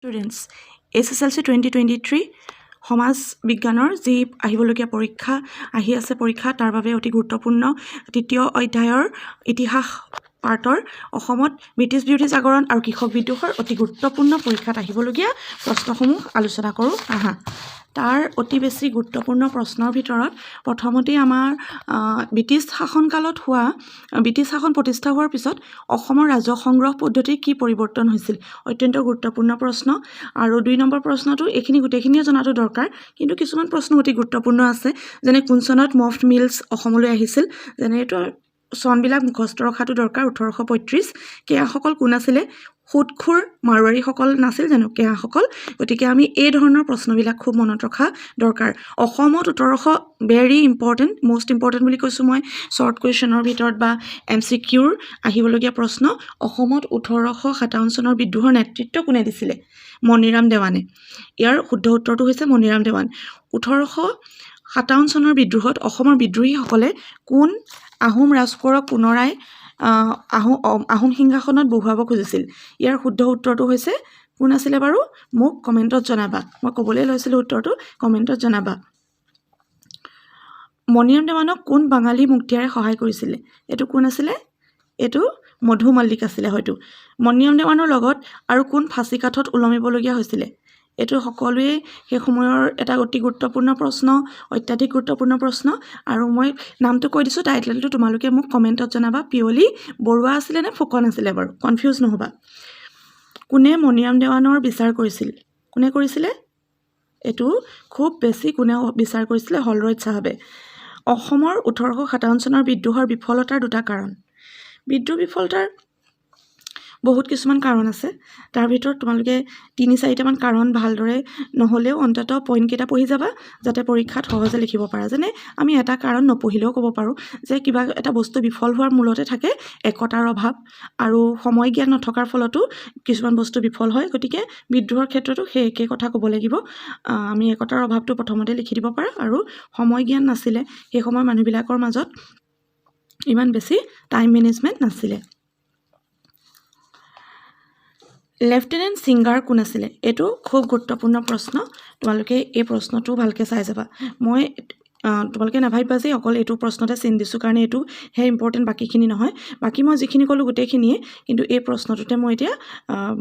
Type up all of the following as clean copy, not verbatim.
Students, SSLC 2023 সমাজ বিজ্ঞানৰ যি আহিবলগীয়া পৰীক্ষা আহি আছে পৰীক্ষা তাৰ বাবে অতি গুৰুত্বপূৰ্ণ তৃতীয় অধ্যায়ৰ ইতিহাস পাৰ্টৰ অসমত ব্ৰিটিছ বিৰোধী জাগৰণ আৰু কৃষক বিদ্ৰোহৰ অতি গুৰুত্বপূৰ্ণ পৰীক্ষাত আহিবলগীয়া প্ৰশ্নসমূহ আলোচনা কৰোঁ আহা তাৰ অতি বেছি গুৰুত্বপূৰ্ণ প্ৰশ্নৰ ভিতৰত প্ৰথমতেই আমাৰ ব্ৰিটিছ শাসনকালত হোৱা ব্ৰিটিছ শাসন প্ৰতিষ্ঠা হোৱাৰ পিছত অসমৰ ৰাজহ সংগ্ৰহ পদ্ধতিৰ কি পৰিৱৰ্তন হৈছিল অত্যন্ত গুৰুত্বপূৰ্ণ প্ৰশ্ন আৰু 2 নম্বৰ প্ৰশ্নটো এইখিনি গোটেইখিনিয়ে জনাটো দৰকাৰ কিন্তু কিছুমান প্ৰশ্ন অতি গুৰুত্বপূৰ্ণ আছে যেনে কোন চনত মফট মিলছ অসমলৈ আহিছিল যেনে এইটো চনবিলাক মুখস্থ ৰখাটো দৰকাৰ 1835 কেয়াসকল কোন আছিলে সুদখুৰ মাৰোৱাৰীসকল নাছিল জানো কেয়াসকল গতিকে আমি এই ধৰণৰ প্ৰশ্নবিলাক খুব মনত ৰখা দৰকাৰ অসমত 1800 ভেৰি ইম্পৰ্টেণ্ট মোষ্ট ইম্পৰ্টেণ্ট বুলি কৈছোঁ মই শ্বৰ্ট কুৱেশ্যনৰ ভিতৰত বা MCQৰ আহিবলগীয়া প্ৰশ্ন অসমত 1857 চনৰ বিদ্ৰোহৰ নেতৃত্ব কোনে দিছিলে মণিৰাম দেৱানে ইয়াৰ শুদ্ধ উত্তৰটো হৈছে মণিৰাম দেৱান 1857 চনৰ বিদ্ৰোহত অসমৰ বিদ্ৰোহীসকলে কোন আহোম ৰাজকোঁৱৰক পুনৰাই আহোম সিংহাসনত বহুৱাব খুজিছিল ইয়াৰ শুদ্ধ উত্তৰটো হৈছে কোন আছিলে বাৰু মোক কমেণ্টত জনাবা মই ক'বলৈ লৈছিলোঁ উত্তৰটো কমেণ্টত জনাবা মণিৰাম দেৱানক কোন বাঙালী মুক্তিয়াৰে সহায় কৰিছিলে এইটো কোন আছিলে এইটো মধু মল্লিক আছিলে হয়তো মণিৰাম দেৱানৰ লগত আৰু কোন ফাঁচি কাঠত ওলমিবলগীয়া হৈছিলে এইটো সকলোৱে সেই সময়ৰ এটা অতি গুৰুত্বপূৰ্ণ প্ৰশ্ন অত্যাধিক গুৰুত্বপূৰ্ণ প্ৰশ্ন আৰু মই নামটো কৈ দিছোঁ টাইটেলটো তোমালোকে মোক কমেণ্টত জনাবা পিয়লি বৰুৱা আছিলে নে ফুকন আছিলে বাৰু কনফিউজ নহ'বা কোনে মণিৰাম দেৱানৰ বিচাৰ কৰিছিল কোনে কৰিছিলে এইটো খুব বেছি কোনে বিচাৰ কৰিছিলে হলৰয় চাহাবে অসমৰ 1857 চনৰ বিদ্ৰোহৰ বিফলতাৰ দুটা কাৰণ বিদ্ৰোহ বিফলতাৰ বহুত কিছুমান কাৰণ আছে তাৰ ভিতৰত তোমালোকে 3-4টা মান কাৰণ ভালদৰে নহলেও অন্তত পইণ্ট কেইটা পঢ়ি যাবা যাতে পৰীক্ষাত সহজে লিখিব পাৰা যেনে আমি এটা কাৰণ নপঢ়িলেও ক'ব পাৰোঁ যে কিবা এটা বস্তু বিফল হোৱাৰ মূলতে থাকে একতাৰ অভাৱ আৰু সময় জ্ঞান নথকাৰ ফলতো কিছুমান বস্তু বিফল হয় গতিকে বিদ্ৰোহৰ ক্ষেত্ৰতো সেই একে কথা ক'ব লাগিব আমি একতাৰ অভাৱটো প্ৰথমতে লিখি দিব পাৰা আৰু সময় জ্ঞান নাছিলে সেই সময় মানুহবিলাকৰ মাজত ইমান বেছি টাইম মেনেজমেণ্ট নাছিলে লেফটেনেণ্ট সিংগাৰ কোন আছিলে এইটো খুব গুৰুত্বপূৰ্ণ প্ৰশ্ন তোমালোকে এই প্ৰশ্নটো ভালকৈ চাই যাবা মই তোমালোকে নাভাবিবা যে অকল এইটো প্ৰশ্নতে চিন দিছোঁ কাৰণে এইটো হে ইম্পৰ্টেণ্ট বাকীখিনি নহয় বাকী মই যিখিনি ক'লোঁ গোটেইখিনিয়ে কিন্তু এই প্ৰশ্নটোতে মই এতিয়া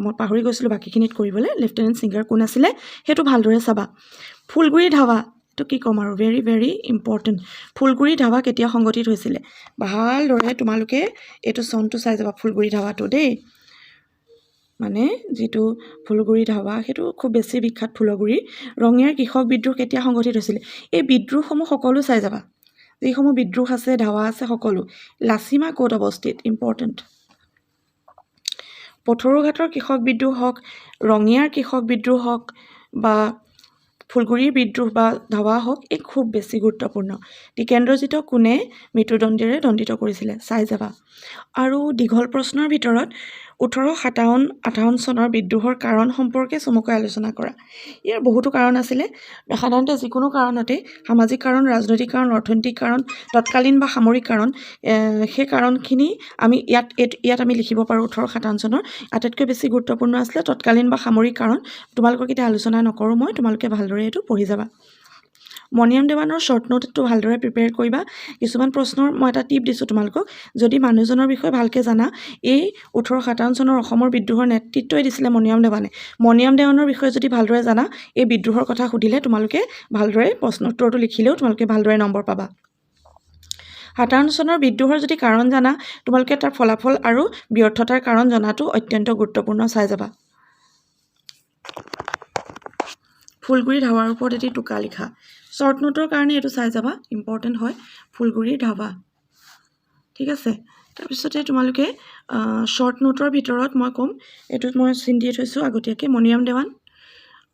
মই পাহৰি গৈছিলোঁ বাকীখিনিত কৰিবলৈ লেফটেনেণ্ট সিংগাৰ কোন আছিলে সেইটো ভালদৰে চাবা ফুলগুৰি ধাৱা এইটো কি ক'ম আৰু very very important Phulguri Dhawa কেতিয়া সংগঠিত হৈছিলে ভালদৰে তোমালোকে এইটো চনটো চাই যাবা ফুলগুৰি ধাৱাটো দেই মানে যিটো ফুলগুৰি ধাৱা সেইটো খুব বেছি বিখ্যাত ফুলগুৰি ৰঙিয়াৰ কৃষক বিদ্ৰোহ কেতিয়া সংগঠিত হৈছিল এই বিদ্ৰোহসমূহ সকলো চাই যাবা যিসমূহ বিদ্ৰোহ আছে ধাৱা আছে সকলো লাচিমা ক'ত অৱস্থিত ইম্পৰ্টেণ্ট পথৰুঘাটৰ কৃষক বিদ্ৰোহ হওক ৰঙিয়াৰ কৃষক বিদ্ৰোহ হওক বা ফুলগুৰিৰ বিদ্ৰোহ বা ধাৱা হওক এই খুব বেছি গুৰুত্বপূৰ্ণ টিকেন্দ্ৰজিত কোনে মৃত্যুদণ্ডেৰে দণ্ডিত কৰিছিলে চাই যাবা আৰু দীঘল প্ৰশ্নৰ ভিতৰত 1857-58 চনৰ বিদ্ৰোহৰ কাৰণ সম্পৰ্কে চমুকৈ আলোচনা কৰা ইয়াৰ বহুতো কাৰণ আছিলে সাধাৰণতে যিকোনো কাৰণতে সামাজিক কাৰণ ৰাজনৈতিক কাৰণ অৰ্থনৈতিক কাৰণ তৎকালীন বা সামৰিক কাৰণ সেই কাৰণখিনি আমি ইয়াত আমি লিখিব পাৰোঁ 1857 চনৰ আটাইতকৈ বেছি গুৰুত্বপূৰ্ণ আছিলে তৎকালীন বা সামৰিক কাৰণ তোমালোকক এতিয়া আলোচনা নকৰোঁ মই তোমালোকে ভালদৰে এইটো পঢ়ি যাবা মণিৰাম দেৱানৰ শ্বৰ্ট নোটটো ভালদৰে প্ৰিপেয়াৰ কৰিবা কিছুমান প্ৰশ্নৰ মই এটা টিপ দিছোঁ তোমালোকক যদি মানুহজনৰ বিষয়ে ভালকৈ জানা এই 1857 চনৰ অসমৰ বিদ্ৰোহৰ নেতৃত্বই দিছিলে মণিৰাম দেৱানৰ বিষয়ে যদি ভালদৰে জানা এই বিদ্ৰোহৰ কথা সুধিলে তোমালোকে ভালদৰে প্ৰশ্নোত্তৰটো লিখিলেও তোমালোকে ভালদৰে নম্বৰ পাবা 57 চনৰ বিদ্ৰোহৰ যদি কাৰণ জানা তোমালোকে তাৰ ফলাফল আৰু ব্যৰ্থতাৰ কাৰণ জনাটো অত্যন্ত গুৰুত্বপূৰ্ণ চাই যাবা ফুলগুৰি ধাৱাৰ ওপৰত এটি টোকা লিখা শ্বৰ্ট নোটৰ কাৰণে এইটো চাই যাবা ইম্পৰ্টেণ্ট হয় ফুলগুৰিৰ ধাৱা ঠিক আছে তাৰপিছতে তোমালোকে শ্বৰ্ট নোটৰ ভিতৰত মই ক'ম এইটোত মই চিন দি থৈছোঁ আগতীয়াকৈ মণিৰাম দেৱান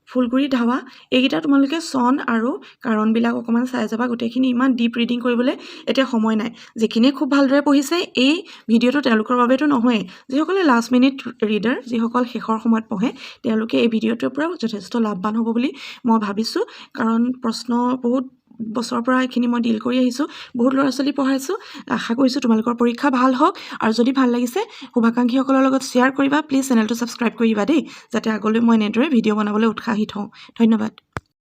ফুলগুৰি ধাৱা এইকেইটা তোমালোকে চন আৰু কাৰণবিলাক অকণমান চাই যাবা গোটেইখিনি ইমান ডিপ ৰিডিং কৰিবলৈ এতিয়া সময় নাই যিখিনিয়ে খুব ভালদৰে পঢ়িছে এই ভিডিঅ'টো তেওঁলোকৰ বাবেতো নহয়েই যিসকলে লাষ্ট মিনিট ৰিডাৰ যিসকল শেষৰ সময়ত পঢ়ে তেওঁলোকে এই ভিডিঅ'টোৰ পৰা যথেষ্ট লাভৱান হ'ব বুলি মই ভাবিছোঁ কাৰণ প্ৰশ্ন বহুত বছৰৰ পৰা এইখিনি মই ডিল কৰি আহিছোঁ বহুত ল'ৰা ছোৱালী পঢ়াইছোঁ আশা কৰিছোঁ তোমালোকৰ পৰীক্ষা ভাল হওক আৰু যদি ভাল লাগিছে শুভাকাংক্ষীসকলৰ লগত শ্বেয়াৰ কৰিবা প্লিজ চেনেলটো ছাবস্ক্ৰাইব কৰিবা দেই যাতে আগলৈ মই এনেদৰে ভিডিঅ' বনাবলৈ উৎসাহিত হওঁ ধন্যবাদ